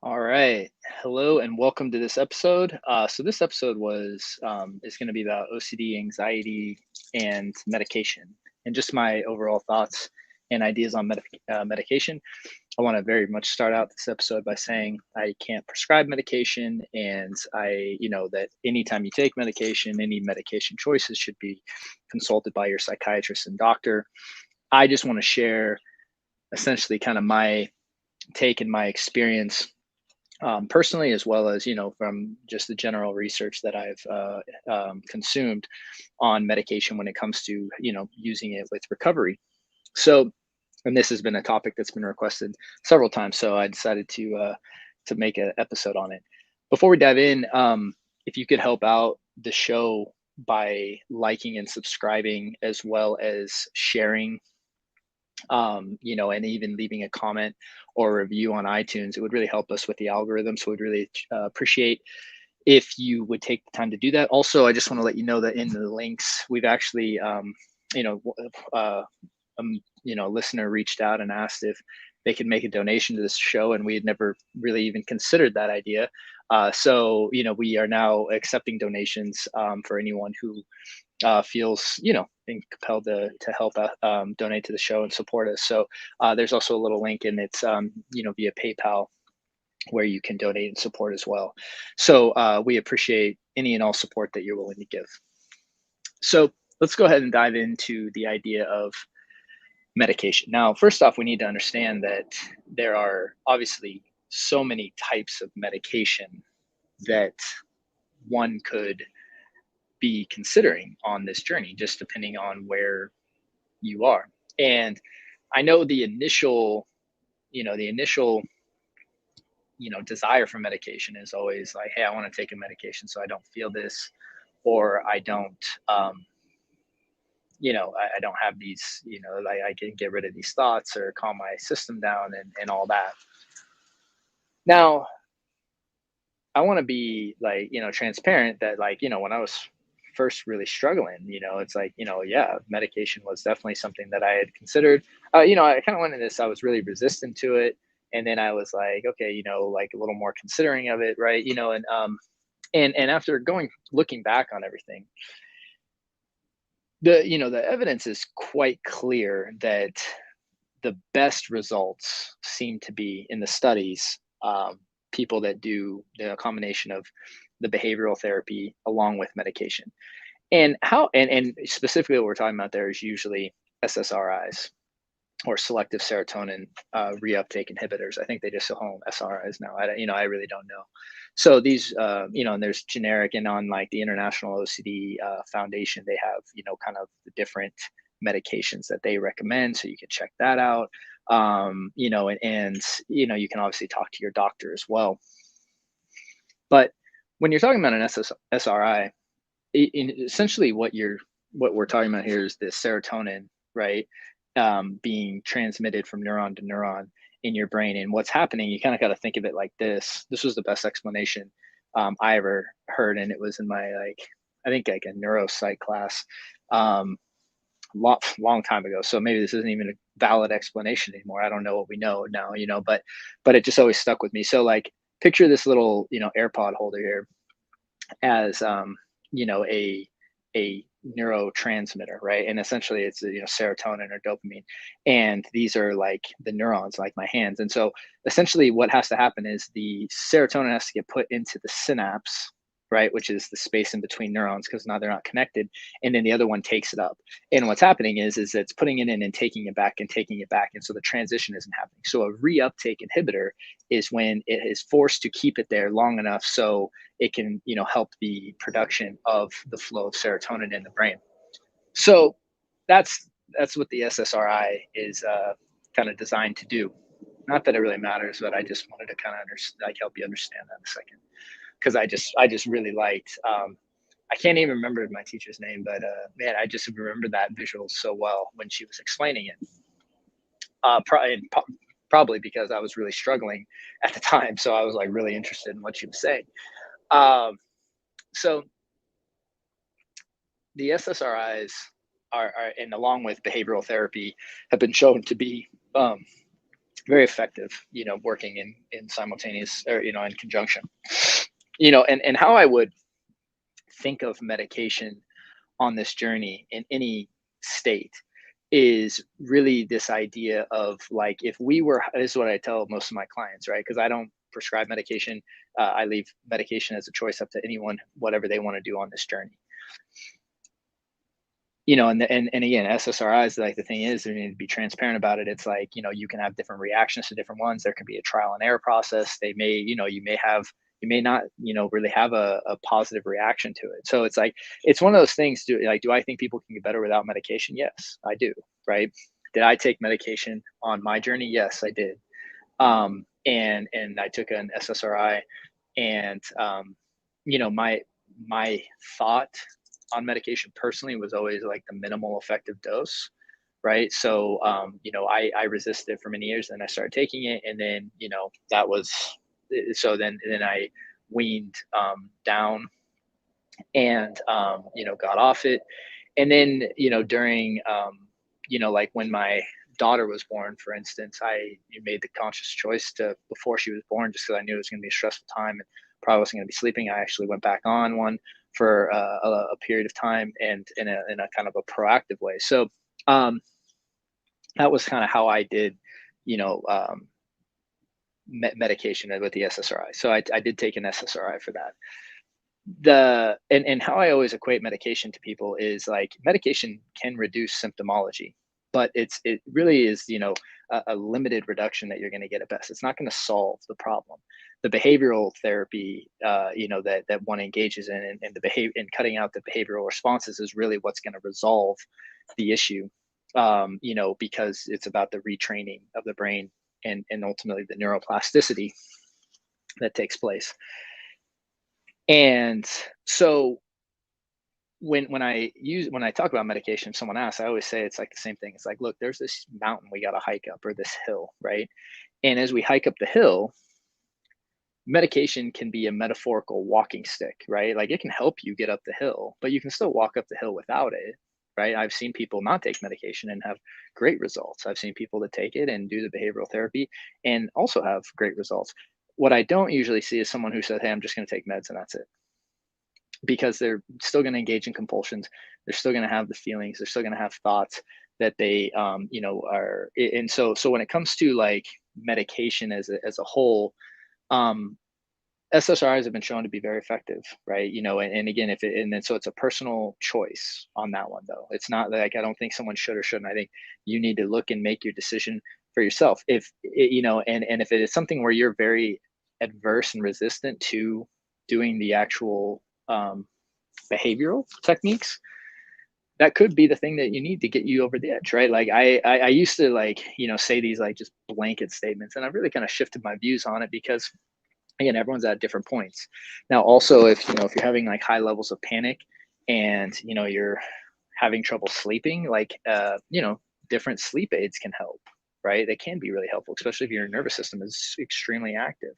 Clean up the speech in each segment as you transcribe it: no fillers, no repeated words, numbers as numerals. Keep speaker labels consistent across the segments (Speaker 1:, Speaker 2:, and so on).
Speaker 1: All right. Hello and welcome to this episode. So this episode is going to be about OCD, anxiety, and medication, and just my overall thoughts and ideas on medication. I want to very much start out this episode by saying I can't prescribe medication, and that anytime you take medication, any medication choices should be consulted by your psychiatrist and doctor. I just want to share essentially kind of my take and my experience personally, as well as from just the general research that I've consumed on medication when it comes to using it with recovery. So, and this has been a topic that's been requested several times, so I decided to make an episode on it. Before we dive in, if you could help out the show by liking and subscribing, as well as sharing and even leaving a comment or a review on iTunes, it would really help us with the algorithm. So we'd really appreciate if you would take the time to do that. Also, I just want to let you know that in the links, we've actually, you know, uh, a listener reached out and asked if they could make a donation to this show, and we had never really even considered that idea. So we are now accepting donations for anyone who feels being compelled to help donate to the show and support us. So there's also a little link, and it's via PayPal, where you can donate and support as well. So we appreciate any and all support that you're willing to give. So let's go ahead and dive into the idea of medication. Now, first off, we need to understand that there are obviously so many types of medication that one could be considering on this journey, just depending on where you are. And I know the initial desire for medication is always like, hey, I want to take a medication so I don't feel this, or I don't, I don't have these, like I can get rid of these thoughts or calm my system down and all that. Now, I want to be like, transparent that like, when I was first really struggling, it's like, yeah, medication was definitely something that I had considered. I kind of went into this, I was really resistant to it. And then I was like, okay, like a little more considering of it, right? And after looking back on everything, the evidence is quite clear that the best results seem to be in the studies, people that do the combination of the behavioral therapy along with medication. And specifically what we're talking about there is usually SSRIs, or selective serotonin reuptake inhibitors. I think they just call them SRIs now. I really don't know. So these, and there's generic, and on like the International OCD Foundation, they have, kind of the different medications that they recommend. So you can check that out. And you can obviously talk to your doctor as well. But when you're talking about an SSRI, essentially what we're talking about here is the serotonin, right? Being transmitted from neuron to neuron in your brain. And what's happening, you kind of got to think of it like this. This was the best explanation I ever heard, and it was in my I think like a neuropsych class, long time ago. So maybe this isn't even a valid explanation anymore. I don't know what we know now, but it just always stuck with me. So like, picture this little AirPod holder here as a neurotransmitter, right? And essentially it's serotonin or dopamine, and these are like the neurons, like my hands. And so essentially what has to happen is the serotonin has to get put into the synapse, right, which is the space in between neurons, because now they're not connected, and then the other one takes it up. And what's happening is it's putting it in and taking it back and taking it back, and so the transition isn't happening. So a reuptake inhibitor is when it is forced to keep it there long enough so it can help the production of the flow of serotonin in the brain. So that's what the SSRI is kind of designed to do. Not that it really matters, but I just wanted to kind of help you understand that in a second, because I just really liked. I can't even remember my teacher's name, but man, I just remember that visual so well when she was explaining it. Probably because I was really struggling at the time, so I was like really interested in what she was saying. Um, so the SSRIs and along with behavioral therapy, have been shown to be very effective, working in simultaneous, or, in conjunction. And how I would think of medication on this journey in any state is really this idea of, like, if we were, this is what I tell most of my clients, right? Because I don't prescribe medication. I leave medication as a choice up to anyone, whatever they want to do on this journey. And again, SSRIs, like, the thing is, you need to be transparent about it. It's like, you can have different reactions to different ones. There can be a trial and error process. They may, you may not, really have a positive reaction to it. So it's like, it's one of those things. Do I think people can get better without medication? Yes, I do. Right. Did I take medication on my journey? Yes, I did. And I took an SSRI, and my thought on medication personally was always like the minimal effective dose, right? So I resisted it for many years, and I started taking it, and then that was, so then I weaned down, and got off it. And then during like when my daughter was born, for instance, I made the conscious choice to, before she was born, just because I knew it was going to be a stressful time and probably wasn't going to be sleeping, I actually went back on one for a period of time, and in a kind of a proactive way. So um, that was kind of how I did, you know, um, medication with the SSRI. So I did take an SSRI for that. And how I always equate medication to people is, like, medication can reduce symptomology, but it really is, a limited reduction that you're going to get at best. It's not going to solve the problem. The behavioral therapy, that one engages in, and the behavior, and cutting out the behavioral responses, is really what's going to resolve the issue. Because it's about the retraining of the brain, and ultimately the neuroplasticity that takes place. And so when I talk about medication, someone asks, I always say it's like the same thing. It's like, look, there's this mountain we got to hike up, or this hill, right? And as we hike up the hill, medication can be a metaphorical walking stick, right? Like, it can help you get up the hill, but you can still walk up the hill without it, right? I've seen people not take medication and have great results. I've seen people that take it and do the behavioral therapy and also have great results. What I don't usually see is someone who says, hey, I'm just going to take meds and that's it, because they're still going to engage in compulsions. They're still going to have the feelings. They're still going to have thoughts that they, are. And so when it comes to, like, medication as a whole, um, SSRIs have been shown to be very effective, right? And again, and then so it's a personal choice on that one, though. It's not like, I don't think someone should or shouldn't. I think you need to look and make your decision for yourself. If and if it is something where you're very adverse and resistant to doing the actual behavioral techniques, that could be the thing that you need to get you over the edge, right? Like, I used to, like, say these, like, just blanket statements, and I've really kind of shifted my views on it, because again, everyone's at different points. Now, also, if you're having, like, high levels of panic, and you're having trouble sleeping, like, different sleep aids can help, right? They can be really helpful, especially if your nervous system is extremely active.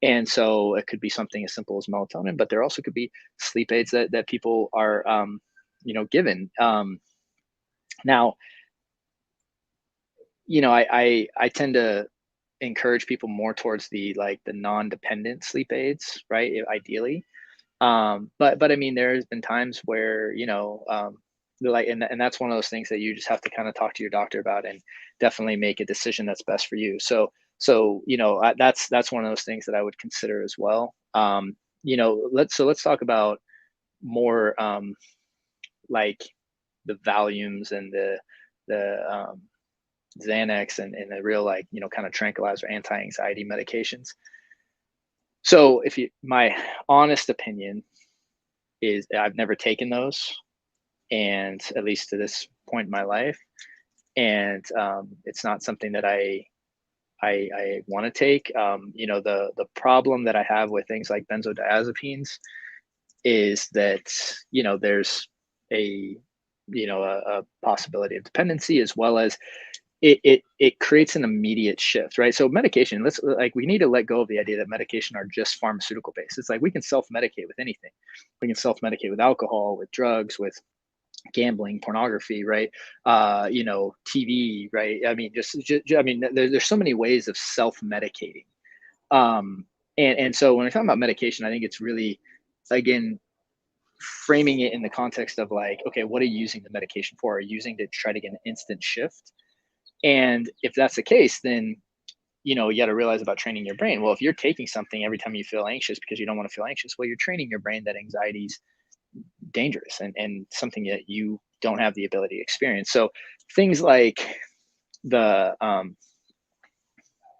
Speaker 1: And so it could be something as simple as melatonin, but there also could be sleep aids that people are, given. Now, I tend to encourage people more towards the non-dependent sleep aids, right? Ideally. But I mean, there has been times where, like, and that's one of those things that you just have to kind of talk to your doctor about, and definitely make a decision that's best for you. So that's one of those things that I would consider as well. Let's talk about more, like, the Valiums and the Xanax, and the real, like, kind of tranquilizer, anti-anxiety medications. So my honest opinion is, I've never taken those, and at least to this point in my life, and it's not something that I want to take. The problem that I have with things like benzodiazepines is that there's a a possibility of dependency, as well as it creates an immediate shift, right? So medication, we need to let go of the idea that medication are just pharmaceutical based. It's like, we can self-medicate with anything. We can self-medicate with alcohol, with drugs, with gambling, pornography, right? TV, right? I mean, I mean, there's so many ways of self-medicating. Um, and so when we're talking about medication, I think it's really, again, framing it in the context of like, okay, what are you using the medication for? Are you using to try to get an instant shift? And if that's the case, then you got to realize about training your brain. Well, if you're taking something every time you feel anxious because you don't want to feel anxious, well, you're training your brain that anxiety is dangerous and something that you don't have the ability to experience. So things like the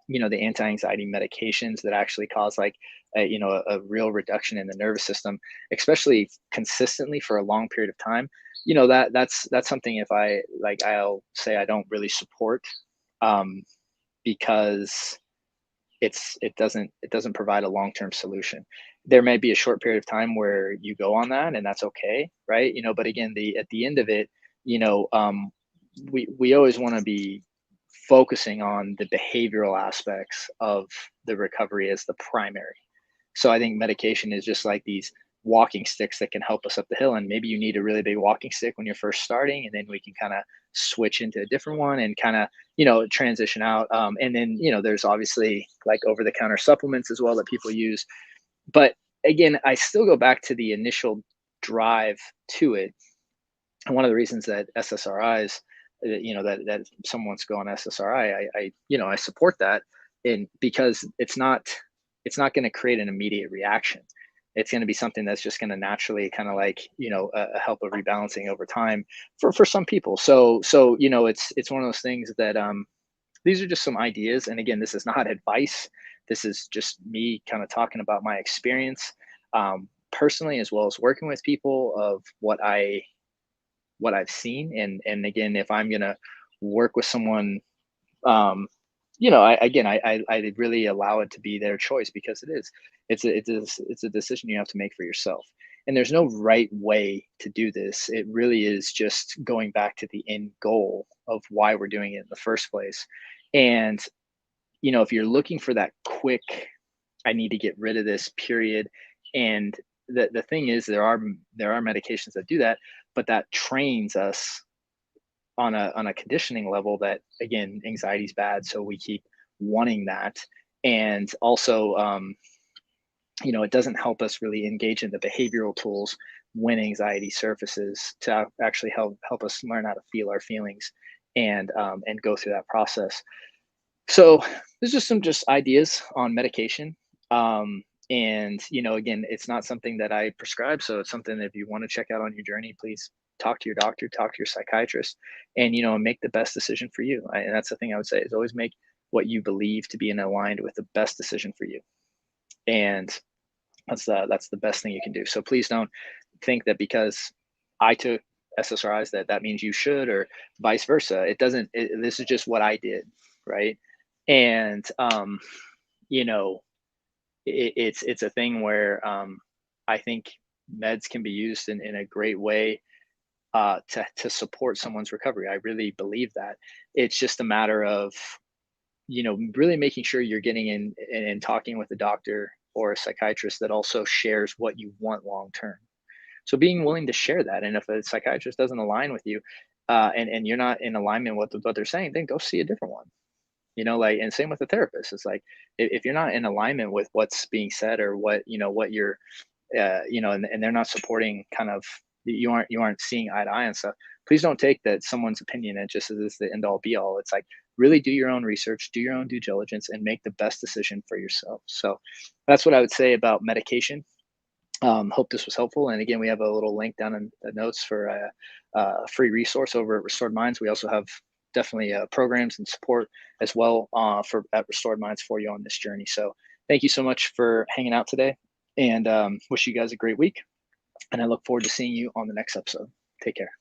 Speaker 1: the anti-anxiety medications that actually cause like a real reduction in the nervous system, especially consistently for a long period of time, that's something, if I like, I'll say I don't really support, um, because it doesn't provide a long-term solution. There may be a short period of time where you go on that, and that's okay, right? But again, the at the end of it, you know we always want to be focusing on the behavioral aspects of the recovery as the primary. So I think medication is just like these walking sticks that can help us up the hill. And maybe you need a really big walking stick when you're first starting, and then we can kind of switch into a different one and kind of, transition out. And then, there's obviously like over the counter supplements as well that people use. But again, I still go back to the initial drive to it. And one of the reasons that SSRIs, that someone wants to go on SSRI, I support that, and because it's not going to create an immediate reaction. It's going to be something that's just going to naturally kind of like, help a rebalancing over time for some people. So it's one of those things that these are just some ideas. And again, this is not advice. This is just me kind of talking about my experience, personally, as well as working with people of what I've seen. And again, if I'm gonna work with someone, um, I really allow it to be their choice, because it's a decision you have to make for yourself. And there's no right way to do this. It really is just going back to the end goal of why we're doing it in the first place. And if you're looking for that quick, I need to get rid of this, period. And the thing is, there are medications that do that, but that trains us on a conditioning level that, again, anxiety is bad, so we keep wanting that. And also, it doesn't help us really engage in the behavioral tools when anxiety surfaces to actually help us learn how to feel our feelings and go through that process. So there's just some just ideas on medication. And again, it's not something that I prescribe. So it's something that if you want to check out on your journey, please talk to your doctor, talk to your psychiatrist, and make the best decision for you. And that's the thing I would say, is always make what you believe to be in aligned with the best decision for you. And that's the best thing you can do. So please don't think that because I took SSRIs that means you should, or vice versa. It doesn't. This is just what I did, right? And you know, it's a thing where I think meds can be used in a great way to support someone's recovery. I really believe that. It's just a matter of really making sure you're getting in and talking with a doctor or a psychiatrist that also shares what you want long term. So being willing to share that, and if a psychiatrist doesn't align with you, and you're not in alignment with what they're saying, then go see a different one. Like, and same with the therapist. It's like, if you're not in alignment with what's being said, or what you're, and they're not supporting, kind of, you aren't seeing eye to eye and stuff. Please don't take that someone's opinion and just as the end all be all. It's like, really do your own research, do your own due diligence, and make the best decision for yourself. So that's what I would say about medication. Hope this was helpful. And again, we have a little link down in the notes for a free resource over at Restored Minds. We also have definitely programs and support as well for at Restored Minds for you on this journey. So thank you so much for hanging out today, and wish you guys a great week. And I look forward to seeing you on the next episode. Take care.